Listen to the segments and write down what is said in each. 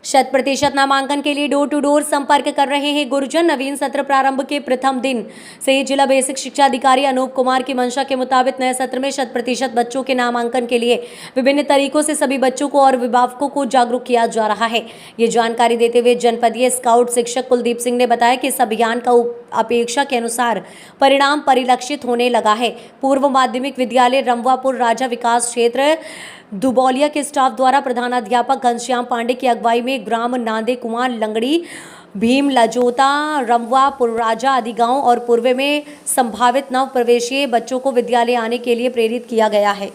शत% नामांकन के लिए डोर टू डोर संपर्क कर रहे हैं गुरुजन। नवीन सत्र प्रारंभ के प्रथम दिन से जिला बेसिक शिक्षा अधिकारी अनूप कुमार की मंशा के मुताबिक नए सत्र में 100% बच्चों के नामांकन के लिए विभिन्न तरीकों से सभी बच्चों को और अभिभावकों को जागरूक किया जा रहा है। ये जानकारी देते हुए जनपदीय स्काउट शिक्षक कुलदीप सिंह ने बताया कि इस अभियान का अपेक्षा के अनुसार परिणाम परिलक्षित होने लगा है। पूर्व माध्यमिक विद्यालय रमवापुर राजा विकास क्षेत्र दुबौलिया के स्टाफ द्वारा प्रधानाध्यापक घनश्याम पांडे की अगुवाई में ग्राम नांदे कुआं लंगड़ी भीम लजोता रमवापुर राजा आदि गांव और पूर्व में संभावित नव प्रवेशीय बच्चों को विद्यालय आने के लिए प्रेरित किया गया है।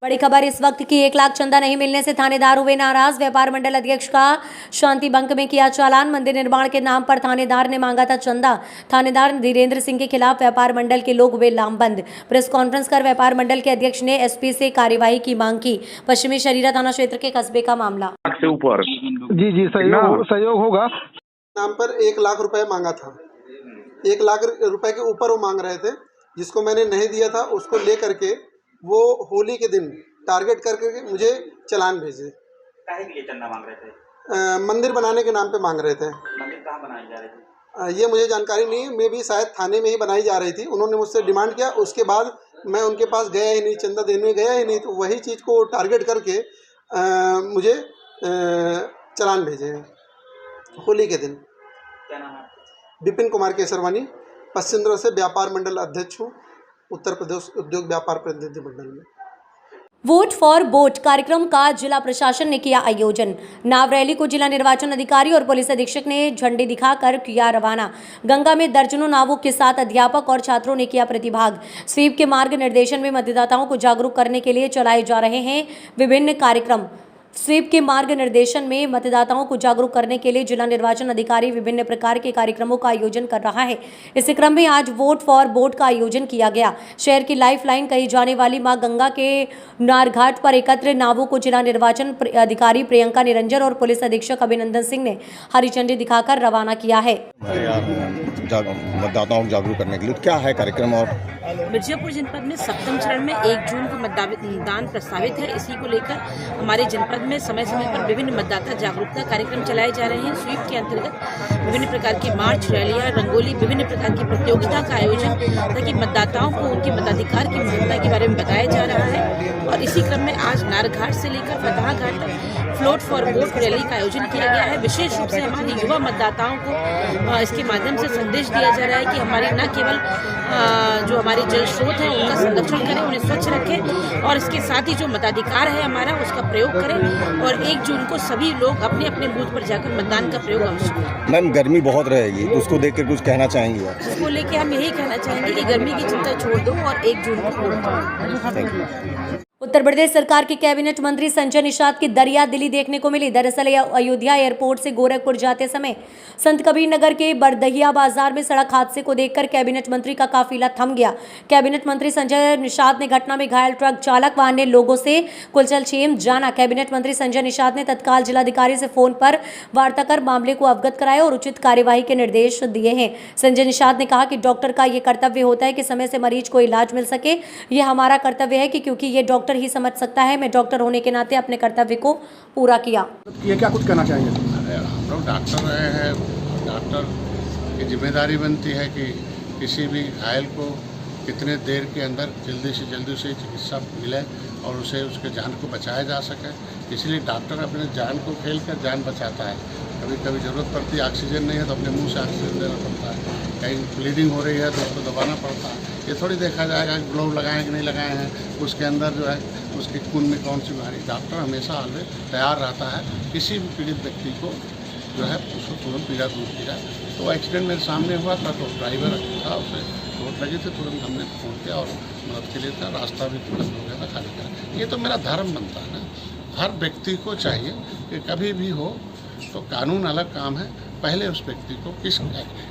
बड़ी खबर इस वक्त की 1 लाख चंदा नहीं मिलने से थानेदार हुए नाराज। व्यापार मंडल अध्यक्ष का शांति भंग में किया चालान। मंदिर निर्माण के नाम पर थानेदार ने मांगा था चंदा। थानेदार धीरेन्द्र सिंह के खिलाफ व्यापार मंडल के लोग हुए लामबंद। प्रेस कॉन्फ्रेंस कर व्यापार मंडल के अध्यक्ष ने एसपी से कार्यवाही की मांग की। पश्चिमी शरीरा थाना क्षेत्र के कस्बे का मामला। से ऊपर जी सहयोग होगा। नाम पर 1 लाख रुपए मांगा था। 1 लाख रुपए के ऊपर वो मांग रहे थे, जिसको मैंने नहीं दिया था। उसको लेकर के वो होली के दिन टारगेट करके मुझे चालान भेजे। काहे के लिए चंदा मांग रहे थे? मंदिर बनाने के नाम पे मांग रहे थे। मंदिर कहाँ बनाई जा रही थी? ये मुझे जानकारी नहीं है। मैं भी शायद थाने में ही बनाई जा रही थी। उन्होंने मुझसे डिमांड किया, उसके बाद मैं उनके पास गया ही नहीं, चंदा देने गया ही नहीं। तो वही चीज़ को टारगेट करके मुझे चालान भेजे होली के दिन। क्या नाम है? विपिन कुमार केसरवानी, पश्चिम से व्यापार मंडल अध्यक्ष हूँ, उत्तर प्रदेश उद्योग व्यापार प्रतिनिधि मंडल में। वोट फॉर वोट कार्यक्रम का जिला प्रशासन ने किया आयोजन। नाव रैली को जिला निर्वाचन अधिकारी और पुलिस अधीक्षक ने झंडी दिखाकर किया रवाना। गंगा में दर्जनों नावों के साथ अध्यापक और छात्रों ने किया प्रतिभाग। स्वीप के मार्ग निर्देशन में मतदाताओं को जागरूक करने के लिए चलाए जा रहे हैं विभिन्न कार्यक्रम। स्वीप के मार्ग निर्देशन में मतदाताओं को जागरूक करने के लिए जिला निर्वाचन अधिकारी विभिन्न प्रकार के कार्यक्रमों का आयोजन कर रहा है। इसी क्रम में आज वोट फॉर वोट का आयोजन किया गया। शहर की लाइफ लाइन कही जाने वाली मां गंगा के नारघाट पर एकत्र नावों को जिला निर्वाचन अधिकारी प्रियंका निरंजन और पुलिस अधीक्षक अभिनंदन सिंह ने हरी झंडी दिखाकर रवाना किया है। मतदाताओं को जागरूक करने के लिए क्या है कार्यक्रम? और मिर्जापुर जनपद में 7वें चरण में 1 जून को मतदान प्रस्तावित है। इसी को लेकर हमारे जनपद में समय समय पर विभिन्न मतदाता जागरूकता कार्यक्रम चलाए जा रहे हैं। स्वीप के अंतर्गत विभिन्न प्रकार की मार्च, रैलियां, रंगोली, विभिन्न प्रकार की प्रतियोगिता का आयोजन, ताकि मतदाताओं को उनके मताधिकार की महत्ता के बारे में बताया जा रहा है। और इसी क्रम में आज नारघाट से लेकर फतहा घाट तक फ्लोट फॉर वोट रैली का आयोजन किया गया है। विशेष रूप से हमारे युवा मतदाताओं को इसके माध्यम से संदेश दिया जा रहा है कि हमारी न केवल जो हमारे जल स्रोत हैं उनका संरक्षण करें, उन्हें स्वच्छ रखें, और इसके साथ ही जो मताधिकार है हमारा उसका प्रयोग करें। और 1 जून को सभी लोग अपने अपने बूथ पर जाकर मतदान का प्रयोग अवश्य करें। मैम, गर्मी बहुत रहेगी, उसको देख कर कुछ कहना चाहेंगे आप? इसको लेके हम यही कहना चाहेंगे कि गर्मी की चिंता छोड़ दो और 1 जून को वोट करो। उत्तर प्रदेश सरकार के कैबिनेट मंत्री संजय निषाद की दरिया दिली देखने को मिली। दरअसल अयोध्या एयरपोर्ट से गोरखपुर जाते समय संत कबीर नगर के बरदहिया बाजार में सड़क हादसे को देखकर कैबिनेट मंत्री का काफिला थम गया। कैबिनेट मंत्री संजय निषाद ने घटना में घायल ट्रक चालक व अन्य लोगों से कुशलक्षेम जाना। कैबिनेट मंत्री संजय निषाद ने तत्काल जिलाधिकारी से फोन पर वार्ता कर मामले को अवगत कराया और उचित कार्यवाही के निर्देश दिए हैं। संजय निषाद ने कहा कि डॉक्टर का ये कर्तव्य होता है कि समय से मरीज को इलाज मिल सके। ये हमारा कर्तव्य है कि क्योंकि ये डॉक्टर ही समझ सकता है। मैं डॉक्टर होने के नाते अपने कर्तव्य को पूरा किया। ये क्या कुछ कहना चाहेंगे? हम लोग डॉक्टर रहे हैं, डॉक्टर की जिम्मेदारी बनती है कि किसी भी घायल को कितने देर के अंदर जल्दी से चिकित्सा मिले और उसे उसके जान को बचाया जा सके। इसलिए डॉक्टर अपने जान को खेल कर जान बचाता है। कभी कभी ज़रूरत पड़ती है, ऑक्सीजन नहीं है तो अपने मुंह से ऑक्सीजन देना पड़ता है। कहीं ब्लीडिंग हो रही है तो उसको दबाना पड़ता है। ये थोड़ी देखा जाएगा कि ग्लोव लगाएं कि नहीं लगाए हैं, उसके अंदर जो है उसके खून में कौन सी बीमारी। डॉक्टर हमेशा ऑलवेज तैयार रहता है किसी भी पीड़ित व्यक्ति को जो है उसको तुरंत पीड़ा दूर की जाए। तो एक्सीडेंट मेरे सामने हुआ था, तो ड्राइवर था, उसे चोट लगी थी, तुरंत हमने फ़ोन किया और मदद के लिए था। रास्ता भी तुरंत हो गया था, खाली करा। ये तो मेरा धर्म बनता है ना। हर व्यक्ति को चाहिए कि कभी भी हो तो कानून अलग काम है, पहले उस व्यक्ति को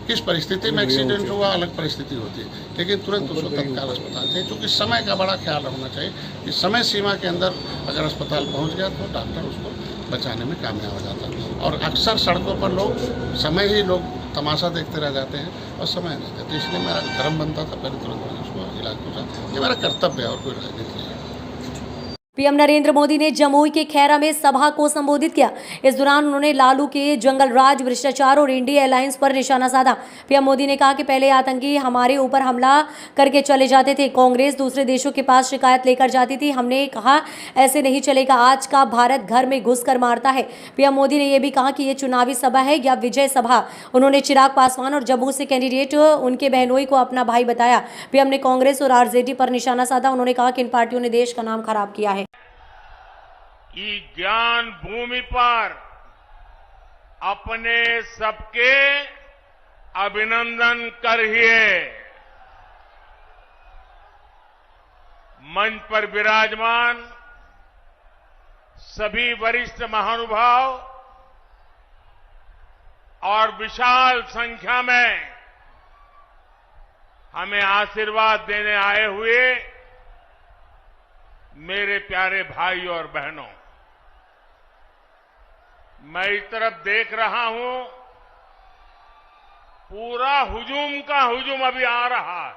किस परिस्थिति में एक्सीडेंट हुआ अलग परिस्थिति होती है, लेकिन तुरंत उसको तत्काल अस्पताल चाहिए। क्योंकि समय का बड़ा ख्याल रखना चाहिए कि समय सीमा के अंदर अगर अस्पताल पहुंच गया तो डॉक्टर उसको बचाने में कामयाब हो जाता है। और अक्सर सड़कों पर लोग तमाशा देखते रह जाते हैं और समय नहीं देते। इसलिए मेरा धर्म बनता था पहले तुरंत उसको इलाज पहुँचा। ये मेरा कर्तव्य है और कोई राजनीति नहीं है। पीएम नरेंद्र मोदी ने जमुई के खैरा में सभा को संबोधित किया। इस दौरान उन्होंने लालू के जंगल राज, भ्रष्टाचार और इंडिया अलायंस पर निशाना साधा। पीएम मोदी ने कहा कि पहले आतंकी हमारे ऊपर हमला करके चले जाते थे, कांग्रेस दूसरे देशों के पास शिकायत लेकर जाती थी। हमने कहा ऐसे नहीं चलेगा, आज का भारत घर में घुसकर मारता है। पीएम मोदी ने यह भी कहा कि ये चुनावी सभा है या विजय सभा। उन्होंने चिराग पासवान और जम्मू से कैंडिडेट उनके बहनोई को अपना भाई बताया। पीएम ने कांग्रेस और आरजेडी पर निशाना साधा। उन्होंने कहा कि इन पार्टियों ने देश का नाम खराब किया है। कि ज्ञान भूमि पर अपने सबके अभिनंदन करिए। मंच पर विराजमान सभी वरिष्ठ महानुभाव और विशाल संख्या में हमें आशीर्वाद देने आए हुए मेरे प्यारे भाई और बहनों, मैं इस तरफ देख रहा हूं, पूरा हुजूम का हुजूम अभी आ रहा है।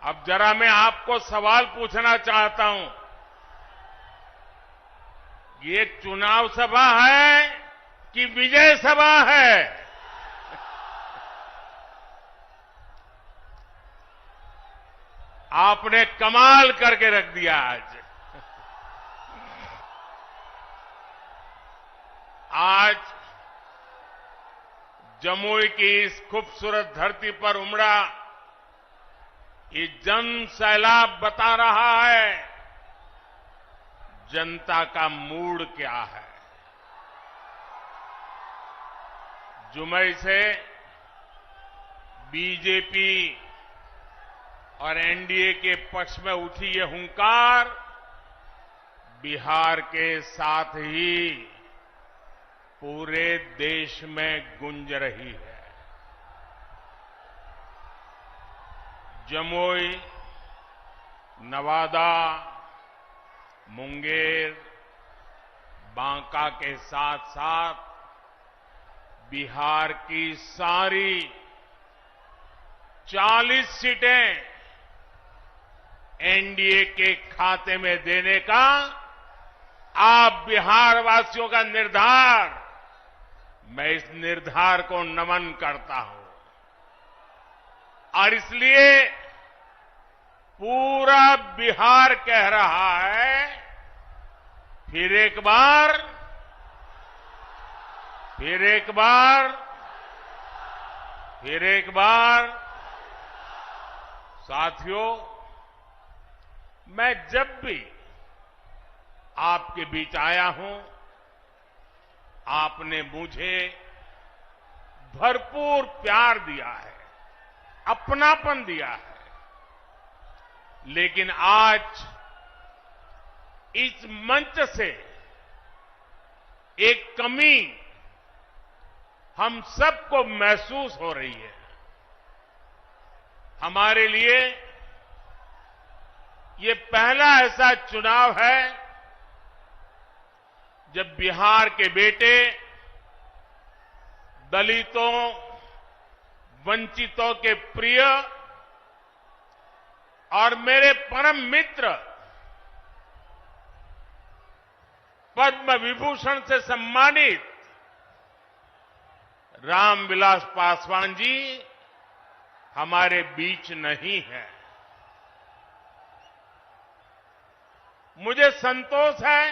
अब जरा मैं आपको सवाल पूछना चाहता हूं, ये चुनाव सभा है कि विजय सभा है? आपने कमाल करके रख दिया आज जमुई की इस खूबसूरत धरती पर उमड़ा ये जन सैलाब बता रहा है जनता का मूड क्या है। जुमई से बीजेपी और एनडीए के पक्ष में उठी ये हुंकार बिहार के साथ ही पूरे देश में गूंज रही है। जमुई, नवादा, मुंगेर, बांका के साथ साथ बिहार की सारी 40 सीटें एनडीए के खाते में देने का आप बिहार वासियों का निर्धार, मैं इस निर्धार को नमन करता हूं और इसलिए पूरा बिहार कह रहा है फिर एक बार साथियों, मैं जब भी आपके बीच आया हूं, आपने मुझे भरपूर प्यार दिया है, अपनापन दिया है, लेकिन आज इस मंच से एक कमी हम सबको महसूस हो रही है। हमारे लिए ये पहला ऐसा चुनाव है जब बिहार के बेटे दलितों, वंचितों के प्रिय और मेरे परम मित्र पद्म विभूषण से सम्मानित रामविलास पासवान जी हमारे बीच नहीं है। मुझे संतोष है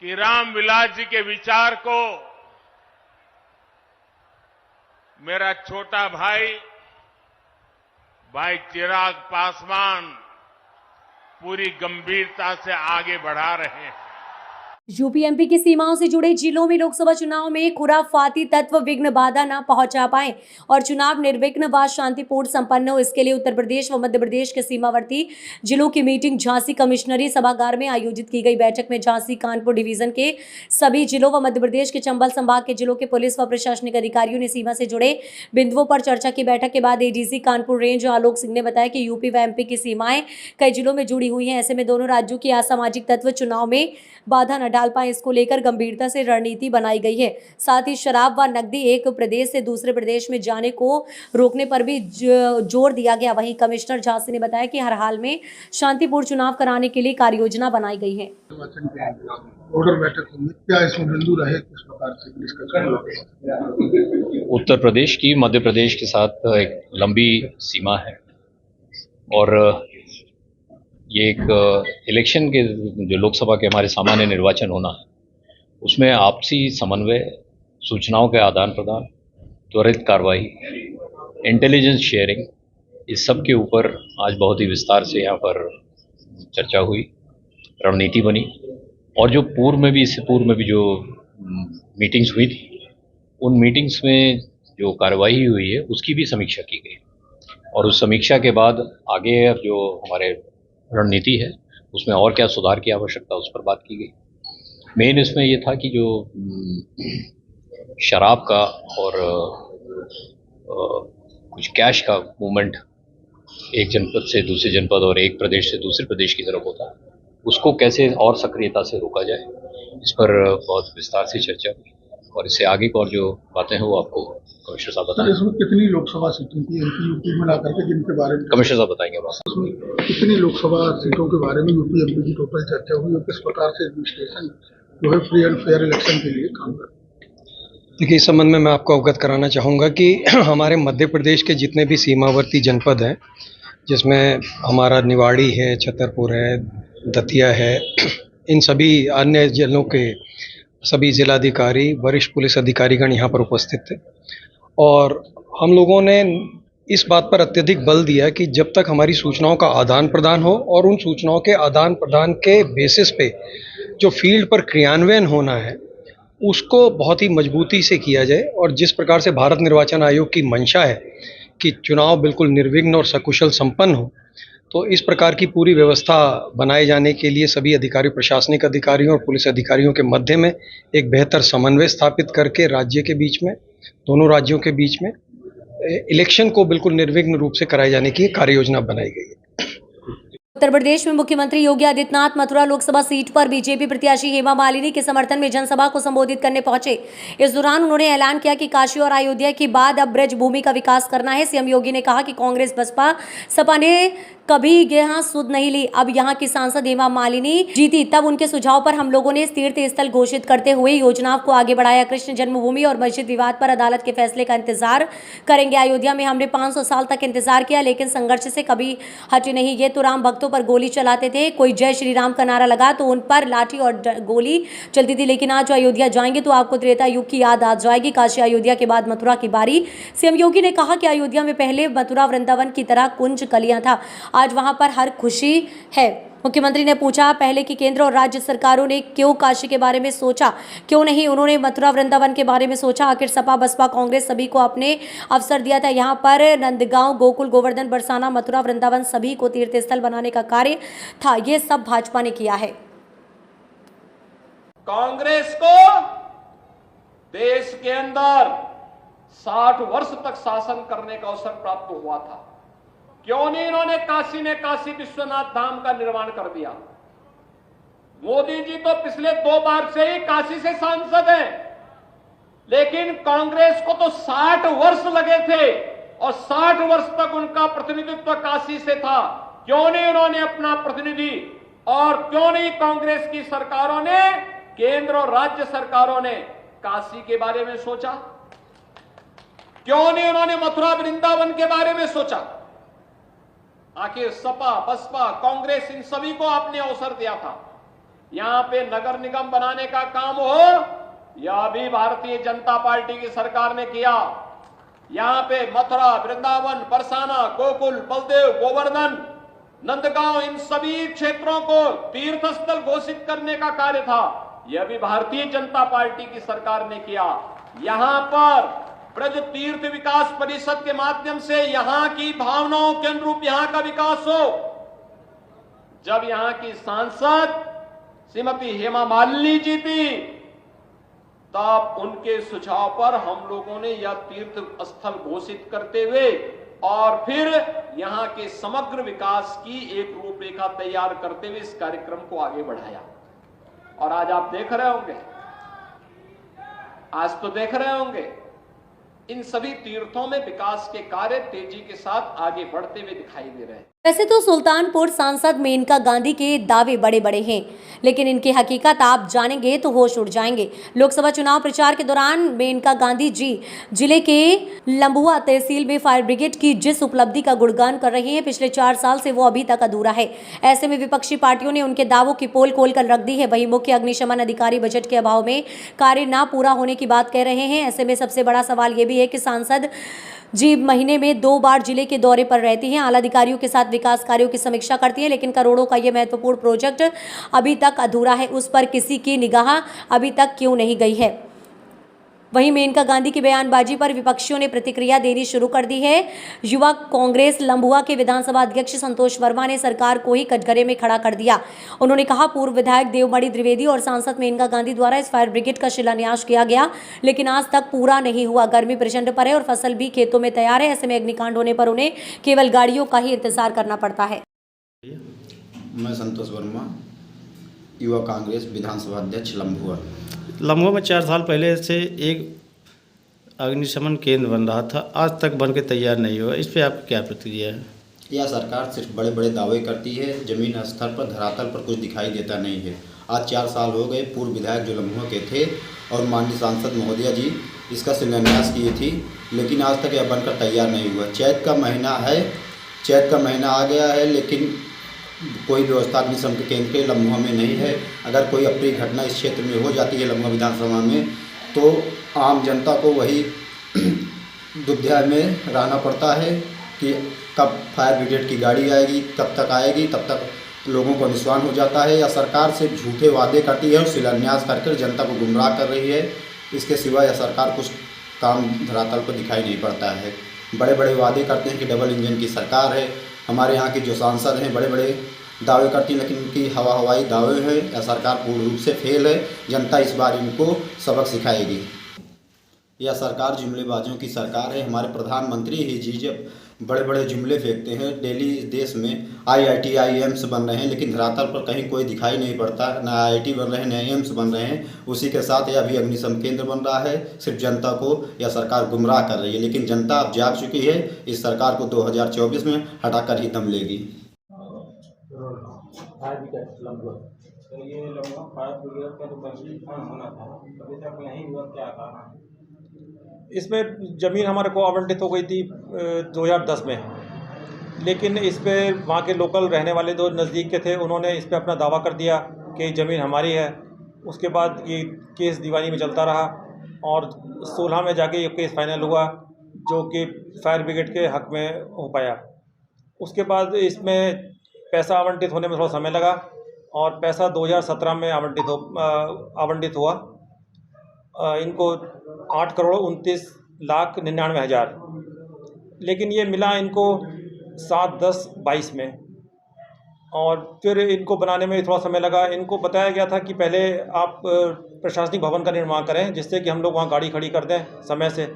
कि रामविलास जी के विचार को मेरा छोटा भाई चिराग पासवान पूरी गंभीरता से आगे बढ़ा रहे हैं। यूपी-एमपी की सीमाओं से जुड़े जिलों में लोकसभा चुनाव में खुराफाती तत्व विघ्न बाधा न पहुंचा पाए और चुनाव निर्विघ्न व शांतिपूर्ण संपन्न हो, इसके लिए उत्तर प्रदेश व मध्य प्रदेश के सीमावर्ती जिलों की मीटिंग झांसी कमिश्नरी सभागार में आयोजित की गई। बैठक में झांसी, कानपुर डिवीजन के सभी जिलों व मध्य प्रदेश के चंबल संभाग के जिलों के पुलिस व प्रशासनिक अधिकारियों ने सीमा से जुड़े बिंदुओं पर चर्चा की। बैठक के बाद एडीसी कानपुर रेंज आलोक सिंह ने बताया कि यूपी व एमपी की सीमाएं कई जिलों में जुड़ी हुई हैं, ऐसे में दोनों राज्यों की असामाजिक तत्व चुनाव में बाधा न डाल पाए, इसको लेकर गंभीरता से रणनीति बनाई गई है। साथ ही शराब व नकदी एक प्रदेश से दूसरे प्रदेश में जाने को रोकने पर भी जोर दिया गया। वहीं कमिश्नर झांसी ने बताया कि हर हाल में शांतिपूर्ण चुनाव कराने के लिए कार्य योजना बनाई गई है। ऑर्डर बैठक में क्या इसमें बिंदु रहे, किस प्रकार से डिस्कशन? उत्तर प्रदेश की मध्य प्रदेश के साथ एक लंबी सीमा है और ये एक इलेक्शन के जो लोकसभा के हमारे सामान्य निर्वाचन होना है, उसमें आपसी समन्वय, सूचनाओं के आदान प्रदान, त्वरित कार्रवाई, इंटेलिजेंस शेयरिंग, इस सब के ऊपर आज बहुत ही विस्तार से यहाँ पर चर्चा हुई, रणनीति बनी। और जो इससे पूर्व में भी जो मीटिंग्स हुई थी, उन मीटिंग्स में जो कार्रवाई हुई है उसकी भी समीक्षा की गई और उस समीक्षा के बाद आगे जो हमारे रणनीति है उसमें और क्या सुधार की आवश्यकता, उस पर बात की गई। मेन इसमें ये था कि जो शराब का और कुछ कैश का मूवमेंट एक जनपद से दूसरे जनपद और एक प्रदेश से दूसरे प्रदेश की तरफ होता है, उसको कैसे और सक्रियता से रोका जाए, इस पर बहुत विस्तार से चर्चा हुई और इससे आगे की और जो बातें हैं वो आपको कमिश्नर साहब बताएंगे। इसमें कितनी लोकसभा सीटें थी एमपी यूपी मिला करके, जिनके बारे में कमिश्नर साहब बताएंगे बात। उसमें कितनी लोकसभा सीटों के बारे में यूपी एमपी की टोटल चर्चा हुई और किस प्रकार से एडमिनिस्ट्रेशन जो है फ्री एंड फेयर इलेक्शन के लिए काम कर? देखिए, इस संबंध में मैं आपको अवगत कराना चाहूँगा कि हमारे मध्य प्रदेश के जितने भी सीमावर्ती जनपद हैं, जिसमें हमारा निवाड़ी है, छतरपुर है, दतिया है, इन सभी अन्य जिलों के सभी जिलाधिकारी, वरिष्ठ पुलिस अधिकारीगण यहाँ पर उपस्थित थे और हम लोगों ने इस बात पर अत्यधिक बल दिया कि जब तक हमारी सूचनाओं का आदान प्रदान हो और उन सूचनाओं के आदान प्रदान के बेसिस पे जो फील्ड पर क्रियान्वयन होना है उसको बहुत ही मजबूती से किया जाए। और जिस प्रकार से भारत निर्वाचन आयोग की मंशा है कि चुनाव बिल्कुल निर्विघ्न और सकुशल संपन्न हो, तो इस प्रकार की पूरी व्यवस्था बनाए जाने के लिए सभी अधिकारी, प्रशासनिक अधिकारियों और पुलिस अधिकारियों के मध्य में एक बेहतर समन्वय स्थापित करके राज्य के बीच में, दोनों राज्यों के बीच में इलेक्शन को बिल्कुल निर्विघ्न रूप से कराए जाने की कार्य योजना बनाई गई है। उत्तर प्रदेश में मुख्यमंत्री योगी आदित्यनाथ मथुरा लोकसभा सीट पर बीजेपी प्रत्याशी हेमा मालिनी के समर्थन में जनसभा को संबोधित करने पहुंचे। इस दौरान उन्होंने ऐलान किया कि काशी और अयोध्या के बाद अब ब्रज भूमि का विकास करना है। सीएम योगी ने कहा कि कांग्रेस, बसपा, सपा ने कभी यहाँ सुध नहीं ली। अब यहाँ की सांसद हेमा मालिनी जीती, तब उनके सुझाव पर हम लोगों ने तीर्थ स्थल घोषित करते हुए योजनाओं को आगे बढ़ाया। कृष्ण जन्मभूमि और मस्जिद विवाद पर अदालत के फैसले का इंतजार करेंगे। अयोध्या में हमने 500 साल तक इंतजार किया, लेकिन संघर्ष से कभी हटे नहीं। ये तो राम भक्तों पर गोली चलाते थे, कोई जय श्री राम का नारा लगा तो उन पर लाठी और गोली चलती थी, लेकिन आज अयोध्या जाएंगे तो आपको त्रेता युग की याद आ जाएगी। काशी अयोध्या के बाद मथुरा की बारी। सीएम योगी ने कहा कि अयोध्या में पहले मथुरा वृंदावन की तरह कुंज कलियां था, आज वहां पर हर खुशी है। मुख्यमंत्री ने पूछा, पहले की केंद्र और राज्य सरकारों ने क्यों काशी के बारे में सोचा, क्यों नहीं उन्होंने मथुरा वृंदावन के बारे में सोचा? आखिर सपा, बसपा, कांग्रेस सभी को अपने अवसर दिया था। यहाँ पर नंदगांव, गोकुल, गोवर्धन, बरसाना, मथुरा वृंदावन सभी को तीर्थ स्थल बनाने का कार्य था, ये सब भाजपा ने किया है। कांग्रेस को देश के अंदर 60 वर्ष तक शासन करने का अवसर प्राप्त हुआ था, क्यों नहीं इन्होंने काशी में काशी विश्वनाथ धाम का निर्माण कर दिया? मोदी जी तो पिछले 2 बार से ही काशी से सांसद हैं, लेकिन कांग्रेस को तो 60 वर्ष लगे थे और 60 वर्ष तक उनका प्रतिनिधित्व काशी से था। क्यों नहीं उन्होंने अपना प्रतिनिधि, और क्यों नहीं कांग्रेस की सरकारों ने, केंद्र और राज्य सरकारों ने काशी के बारे में सोचा? क्यों नहीं उन्होंने मथुरा वृंदावन के बारे में सोचा? आखिर सपा, बसपा, कांग्रेस इन सभी को आपने अवसर दिया था। यहां पे नगर निगम बनाने का काम हो, यह भी भारतीय जनता पार्टी की सरकार ने किया। यहां पे मथुरा, वृंदावन, बरसाना, गोकुल, बलदेव, गोवर्धन, नंदगांव, इन सभी क्षेत्रों को तीर्थ स्थल घोषित करने का कार्य था, यह भी भारतीय जनता पार्टी की सरकार ने किया। यहां पर ब्रज तीर्थ विकास परिषद के माध्यम से यहां की भावनाओं के अनुरूप यहां का विकास हो। जब यहां की सांसद श्रीमती हेमा मालिनी जी थी, तब उनके सुझाव पर हम लोगों ने यह तीर्थ स्थल घोषित करते हुए और फिर यहां के समग्र विकास की एक रूपरेखा तैयार करते हुए इस कार्यक्रम को आगे बढ़ाया। और आज आप देख रहे होंगे, आज तो देख रहे होंगे इन सभी तीर्थों में विकास के कार्य तेजी के साथ आगे बढ़ते हुए दिखाई दे रहे हैं। वैसे तो सुल्तानपुर सांसद मेनका गांधी के दावे बड़े बड़े हैं, लेकिन इनकी हकीकत आप जानेंगे तो होश उड़ जाएंगे। लोकसभा चुनाव प्रचार के दौरान मेनका गांधी जी जिले के लंबुआ तहसील में फायर ब्रिगेड की जिस उपलब्धि का गुणगान कर रहे हैं, पिछले 4 साल से वो अभी तक अधूरा है। ऐसे में विपक्षी पार्टियों ने उनके दावों की पोल खोल कर रख दी है। वहीं मुख्य अग्निशमन अधिकारी बजट के अभाव में कार्य न पूरा होने की बात कह रहे हैं। ऐसे में सबसे बड़ा सवाल ये भी है कि सांसद जी महीने में 2 बार जिले के दौरे पर रहती हैं, आला अधिकारियों के साथ विकास कार्यों की समीक्षा करती हैं, लेकिन करोड़ों का ये महत्वपूर्ण प्रोजेक्ट अभी तक अधूरा है। उस पर किसी की निगाह अभी तक क्यों नहीं गई है? वहीं मेनका गांधी की बयानबाजी पर विपक्षियों ने प्रतिक्रिया देनी शुरू कर दी है। युवा कांग्रेस लंबुआ के विधानसभा अध्यक्ष संतोष वर्मा ने सरकार को ही कटघरे में खड़ा कर दिया। उन्होंने कहा, पूर्व विधायक देवमणि द्विवेदी और सांसद मेनका गांधी द्वारा इस फायर ब्रिगेड का शिलान्यास किया गया, लेकिन आज तक पूरा नहीं हुआ। गर्मी प्रचंड पर है और फसल भी खेतों में तैयार है। ऐसे में अग्निकांड होने पर उन्हें केवल गाड़ियों का ही इंतजार करना पड़ता है। मैं संतोष वर्मा, युवा कांग्रेस विधानसभा अध्यक्ष लंबुआ में 4 साल पहले से एक अग्निशमन केंद्र बन रहा था, आज तक बन के तैयार नहीं हुआ। इस पर आपकी क्या प्रतिक्रिया है? यह सरकार सिर्फ बड़े बड़े दावे करती है, जमीन स्तर पर धरातल पर कुछ दिखाई देता नहीं है। आज 4 साल हो गए, पूर्व विधायक जो लंबुआ के थे और माननीय सांसद महोदया जी इसका शिलान्यास किए थी, लेकिन आज तक यह बनकर तैयार नहीं हुआ। चैत का महीना है, चैत का महीना आ गया है, लेकिन कोई व्यवस्था अग्निशमन केंद्र के लंबुआ में नहीं है। अगर कोई अप्रिय घटना इस क्षेत्र में हो जाती है लंबुआ विधानसभा में, तो आम जनता को वही दुविधा में रहना पड़ता है कि कब फायर ब्रिगेड की गाड़ी आएगी, कब तक आएगी। तब तक लोगों को निस्वान हो जाता है। या सरकार से झूठे वादे करती है और शिलान्यास करके जनता को गुमराह कर रही है। इसके सिवा यह सरकार कुछ काम धरातल पर दिखाई नहीं पड़ता है। बड़े बड़े वादे करते हैं कि डबल इंजन की सरकार है। हमारे यहाँ की जो सांसद हैं बड़े बड़े दावे करती हैं, लेकिन उनकी हवाई दावे हैं। यह सरकार पूर्ण रूप से फेल है। जनता इस बार इनको सबक सिखाएगी। यह सरकार जुमलेबाजों की सरकार है। हमारे प्रधानमंत्री ही जी जब बड़े बड़े जुमले फेंकते हैं, डेली देश में IIT IIMs बन रहे हैं, लेकिन धरातल पर कहीं कोई दिखाई नहीं पड़ता। न IIT बन रहे हैं, न AIMS बन रहे हैं। उसी के साथ यह अभी अग्निशमन केंद्र बन रहा है। सिर्फ जनता को यह सरकार गुमराह कर रही है, लेकिन जनता अब जाग चुकी है। इस सरकार को 2024 में हटाकर ही दम लेगी। इसमें ज़मीन हमारे को आवंटित हो गई थी 2010 में, लेकिन इस पर वहाँ के लोकल रहने वाले जो नज़दीक के थे, उन्होंने इस पर अपना दावा कर दिया कि ज़मीन हमारी है। उसके बाद ये केस दीवानी में चलता रहा और 16 में जाके ये केस फाइनल हुआ, जो कि फायर ब्रिगेड के हक़ में हो पाया। उसके बाद इसमें पैसा आवंटित होने में थोड़ा समय लगा और पैसा 2017 में आवंटित हुआ। इनको 8,29,99,000, लेकिन ये मिला इनको 7/10/22 में। और फिर इनको बनाने में थोड़ा समय लगा। इनको बताया गया था कि पहले आप प्रशासनिक भवन का निर्माण करें, जिससे कि हम लोग वहाँ गाड़ी खड़ी कर दें समय से।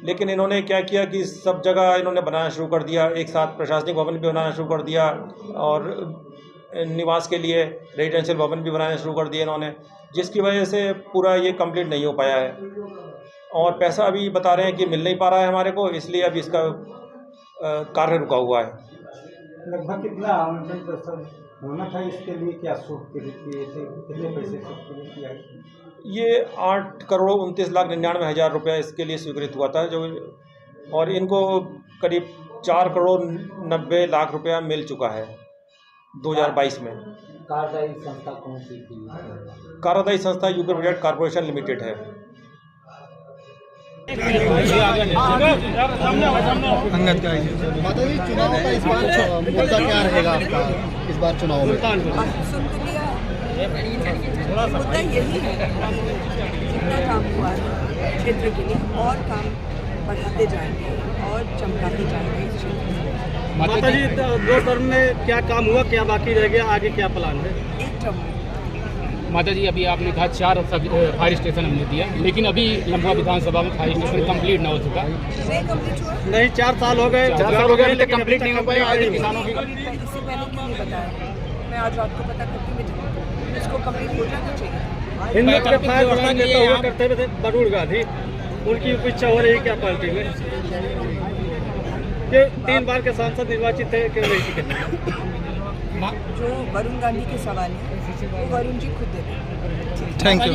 लेकिन इन्होंने क्या किया कि सब जगह इन्होंने बनाना शुरू कर दिया, एक साथ प्रशासनिक भवन भी बनाना शुरू कर दिया और निवास के लिए रेजिडेंशियल भवन भी बनाने शुरू कर दिए इन्होंने, जिसकी वजह से पूरा ये कंप्लीट नहीं हो पाया है। और पैसा अभी बता रहे हैं कि मिल नहीं पा रहा है हमारे को, इसलिए अभी इसका कार्य रुका हुआ है। लगभग कितना आवंटन होना था इसके लिए? क्या सूट के लिए किए थे? कितने पैसे सूट के लिए किया? ये 8,29,99,000 रुपया इसके लिए स्वीकृत हुआ था, जो और इनको करीब 4,90,00,000 रुपया मिल चुका है 2022 में। कार्यदायी संस्था कौन सी थी? कार्यदायी संस्था यूपी प्रोजेक्ट कॉर्पोरेशन लिमिटेड है। अंगद का चुनाव का इस बार मुद्दा क्या रहेगा आपका इस बार चुनाव में? मुद्दा यही है, जितना काम हुआ है क्षेत्र के लिए और काम बढ़ाते जाएंगे और चमकाते जाएंगे इस क्षेत्र में। माता जी, 2 टर्म में क्या काम हुआ, क्या बाकी रह गया, आगे क्या प्लान है? 1 टर्म में माता जी, अभी आपने कहा 4 फायर स्टेशन हमने दिया, लेकिन अभी लंबुआ विधानसभा में फायर स्टेशन कंप्लीट ना हो चुका। नहीं, 4 साल हो गए, 4 साल हो गए, लेकिन कंप्लीट नहीं हो पाया। इससे पहले क्यों नहीं बताया? मैं आज रात को पता करती हूँ। इसको कंप्लीट हो जाना चाहिए। हिंदुत्व के फायद उठाने तो हुआ करते थे वरुण गांधी, उनकी इच्छा हो रही है क्या पार्टी में? ये 3 बार के सांसद निर्वाचित थे, क्यों नहीं टिकट? जो वरुण गांधी के सवाल है वो वरुण जी खुद देते हैं। Thank you.